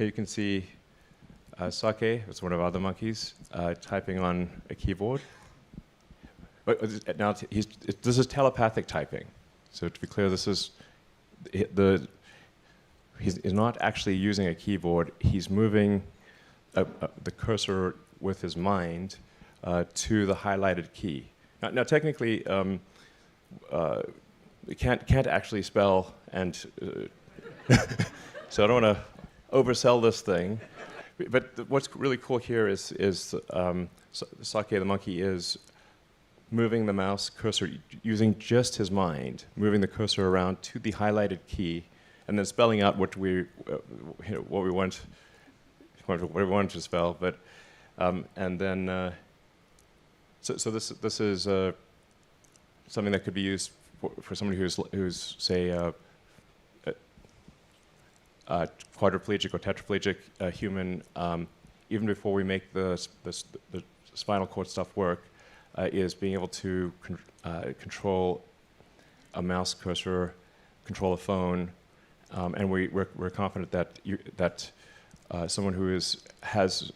here you can see Sake, it's one of our other monkeys, typing on a keyboard. But now this is telepathic typing. So to be clear, this is he's not actually using a keyboard. He's moving the cursor with his mind to the highlighted key. Now technically, we can't actually spell, and so I don't want to oversell this thing. But what's really cool here is Sake the monkey is moving the mouse cursor using just his mind, moving the cursor around to the highlighted key, and then spelling out what we want to spell. But and then so this is something that could be used for somebody who's say quadriplegic or tetraplegic human, even before we make the spinal cord stuff work, is being able to control a mouse cursor, control a phone, and we're confident that someone who has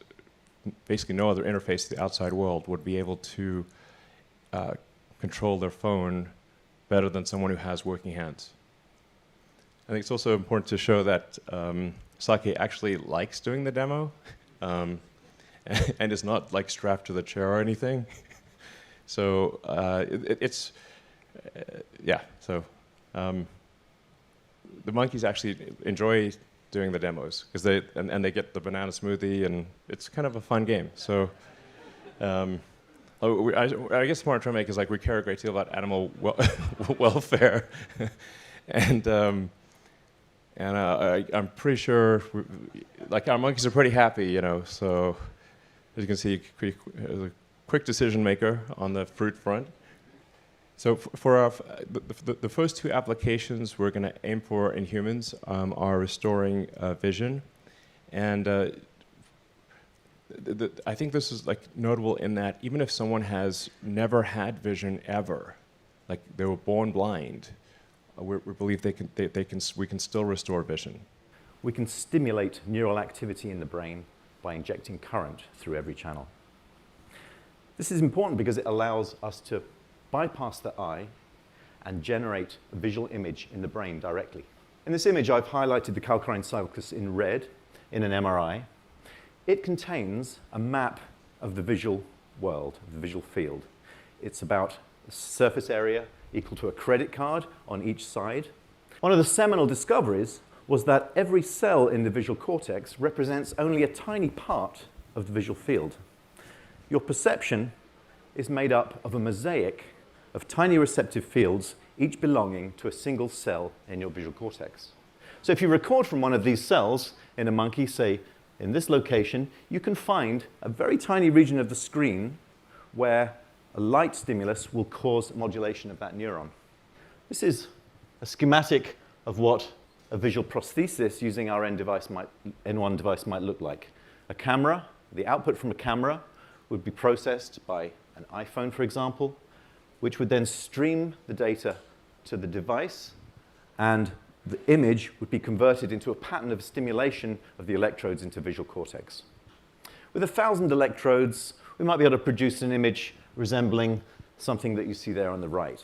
basically no other interface to the outside world would be able to control their phone better than someone who has working hands. I think it's also important to show that Sake actually likes doing the demo, and is not like strapped to the chair or anything. So So the monkeys actually enjoy doing the demos because they get the banana smoothie, and it's kind of a fun game. So I guess what I'm trying to make is like we care a great deal about animal welfare, and I'm pretty sure like our monkeys are pretty happy, you know. So as you can see, a quick decision maker on the fruit front. So for the first two applications we're going to aim for in humans are restoring vision, and I think this is like notable in that even if someone has never had vision ever, like they were born blind, we believe we can still restore vision. We can stimulate neural activity in the brain by injecting current through every channel. This is important because it allows us to bypass the eye and generate a visual image in the brain directly. In this image, I've highlighted the calcarine sulcus in red in an MRI. It contains a map of the visual world, the visual field. It's about a surface area equal to a credit card on each side. One of the seminal discoveries was that every cell in the visual cortex represents only a tiny part of the visual field. Your perception is made up of a mosaic of tiny receptive fields, each belonging to a single cell in your visual cortex. So if you record from one of these cells in a monkey, say in this location, you can find a very tiny region of the screen where a light stimulus will cause modulation of that neuron. This is a schematic of what a visual prosthesis using our N1 device might look like. A camera, the output from a camera would be processed by an iPhone, for example, which would then stream the data to the device, and the image would be converted into a pattern of stimulation of the electrodes into visual cortex. With 1,000 electrodes, we might be able to produce an image resembling something that you see there on the right.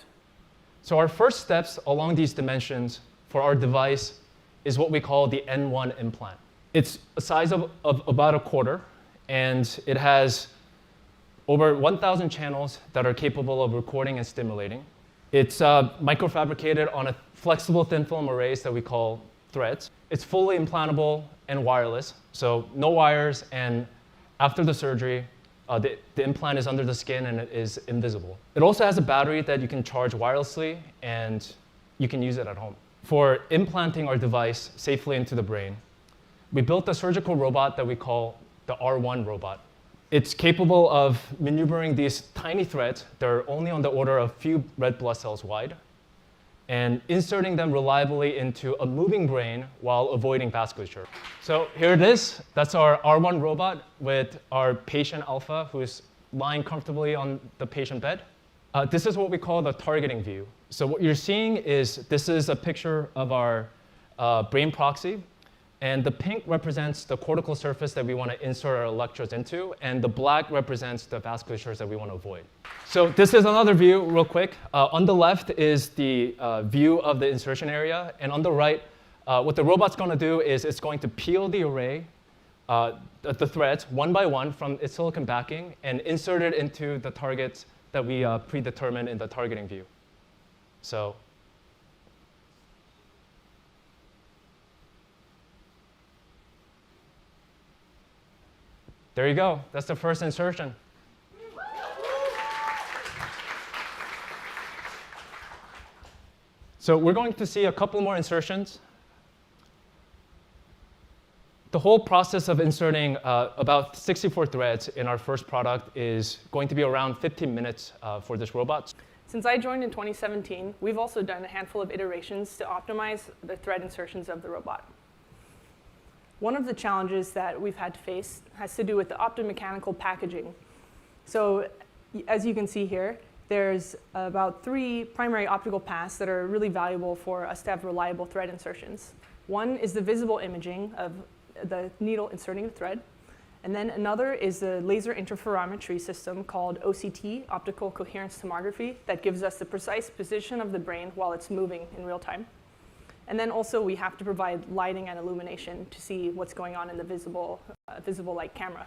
So our first steps along these dimensions for our device is what we call the N1 implant. It's a size of about a quarter, and it has over 1,000 channels that are capable of recording and stimulating. It's microfabricated on a flexible thin film arrays that we call threads. It's fully implantable and wireless, so no wires, and after the surgery, the implant is under the skin and it is invisible. It also has a battery that you can charge wirelessly, and you can use it at home. For implanting our device safely into the brain, we built a surgical robot that we call the R1 robot. It's capable of maneuvering these tiny threads that are only on the order of a few red blood cells wide, and inserting them reliably into a moving brain while avoiding vasculature. So here it is. That's our R1 robot with our patient Alpha, who's lying comfortably on the patient bed. This is what we call the targeting view. So what you're seeing is this is a picture of our brain proxy. And the pink represents the cortical surface that we want to insert our electrodes into, and the black represents the vasculatures that we want to avoid. So this is another view, real quick. On the left is the view of the insertion area, and on the right, what the robot's going to do is it's going to peel the array, the threads, one by one from its silicon backing, and insert it into the targets that we predetermined in the targeting view. So there you go. That's the first insertion. So we're going to see a couple more insertions. The whole process of inserting about 64 threads in our first product is going to be around 15 minutes for this robot. Since I joined in 2017, we've also done a handful of iterations to optimize the thread insertions of the robot. One of the challenges that we've had to face has to do with the optomechanical packaging. So as you can see here, there's about 3 primary optical paths that are really valuable for us to have reliable thread insertions. One is the visible imaging of the needle inserting the thread. And then another is the laser interferometry system called OCT, optical coherence tomography, that gives us the precise position of the brain while it's moving in real time. And then also we have to provide lighting and illumination to see what's going on in the visible light camera.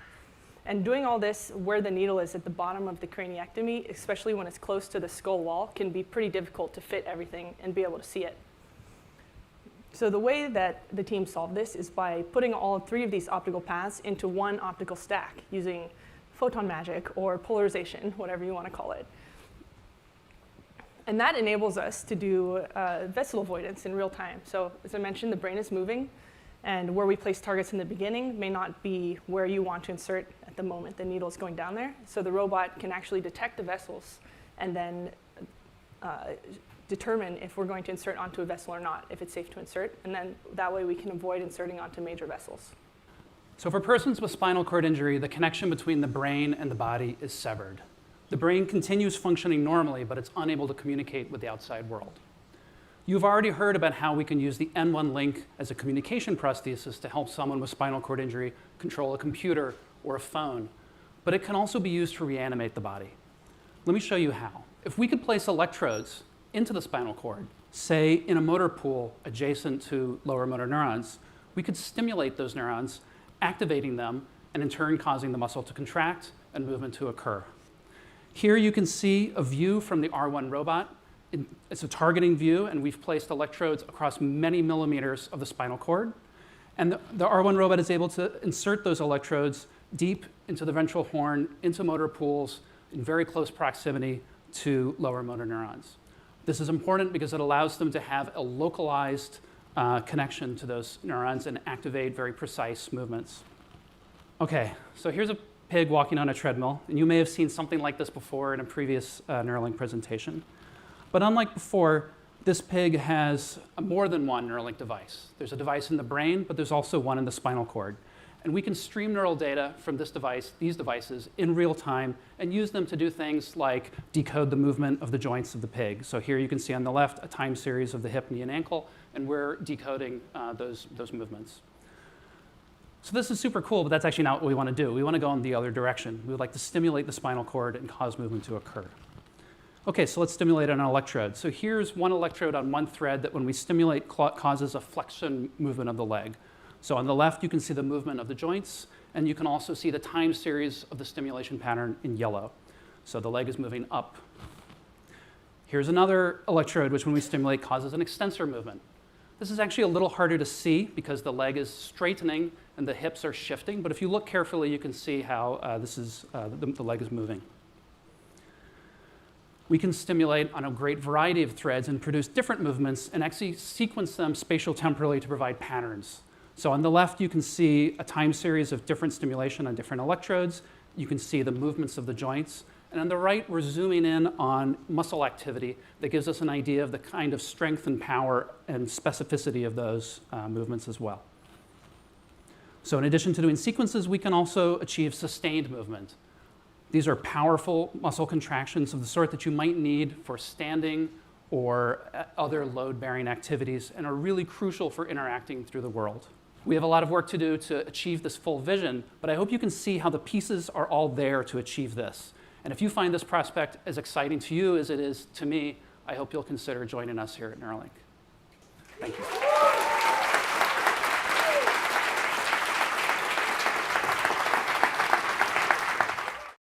And doing all this where the needle is at the bottom of the craniectomy, especially when it's close to the skull wall, can be pretty difficult to fit everything and be able to see it. So the way that the team solved this is by putting all 3 of these optical paths into one optical stack using photon magic or polarization, whatever you want to call it. And that enables us to do vessel avoidance in real time. So as I mentioned, the brain is moving, and where we place targets in the beginning may not be where you want to insert at the moment the needle is going down there. So the robot can actually detect the vessels and then determine if we're going to insert onto a vessel or not, if it's safe to insert, and then that way we can avoid inserting onto major vessels. So for persons with spinal cord injury, the connection between the brain and the body is severed. The brain continues functioning normally, but it's unable to communicate with the outside world. You've already heard about how we can use the N1 link as a communication prosthesis to help someone with spinal cord injury control a computer or a phone, but it can also be used to reanimate the body. Let me show you how. If we could place electrodes into the spinal cord, say in a motor pool adjacent to lower motor neurons, we could stimulate those neurons, activating them, and in turn causing the muscle to contract and movement to occur. Here you can see a view from the R1 robot. It's a targeting view, and we've placed electrodes across many millimeters of the spinal cord. And the R1 robot is able to insert those electrodes deep into the ventral horn, into motor pools, in very close proximity to lower motor neurons. This is important because it allows them to have a localized connection to those neurons and activate very precise movements. Okay, so here's a pig walking on a treadmill, and you may have seen something like this before in a previous Neuralink presentation. But unlike before, this pig has more than one Neuralink device. There's a device in the brain, but there's also one in the spinal cord. And we can stream neural data from this device, these devices, in real time and use them to do things like decode the movement of the joints of the pig. So here you can see on the left a time series of the hip, knee, and ankle, and we're decoding those movements. So this is super cool, but that's actually not what we want to do. We want to go in the other direction. We would like to stimulate the spinal cord and cause movement to occur. Okay, so let's stimulate an electrode. So here's one electrode on one thread that when we stimulate causes a flexion movement of the leg. So on the left, you can see the movement of the joints, and you can also see the time series of the stimulation pattern in yellow. So the leg is moving up. Here's another electrode, which when we stimulate causes an extensor movement. This is actually a little harder to see because the leg is straightening and the hips are shifting, but if you look carefully, you can see how the leg is moving. We can stimulate on a great variety of threads and produce different movements and actually sequence them spatial temporally to provide patterns. So on the left, you can see a time series of different stimulation on different electrodes. You can see the movements of the joints. And on the right, we're zooming in on muscle activity that gives us an idea of the kind of strength and power and specificity of those movements as well. So in addition to doing sequences, we can also achieve sustained movement. These are powerful muscle contractions of the sort that you might need for standing or other load-bearing activities and are really crucial for interacting through the world. We have a lot of work to do to achieve this full vision, but I hope you can see how the pieces are all there to achieve this. And if you find this prospect as exciting to you as it is to me, I hope you'll consider joining us here at Neuralink. Thank you.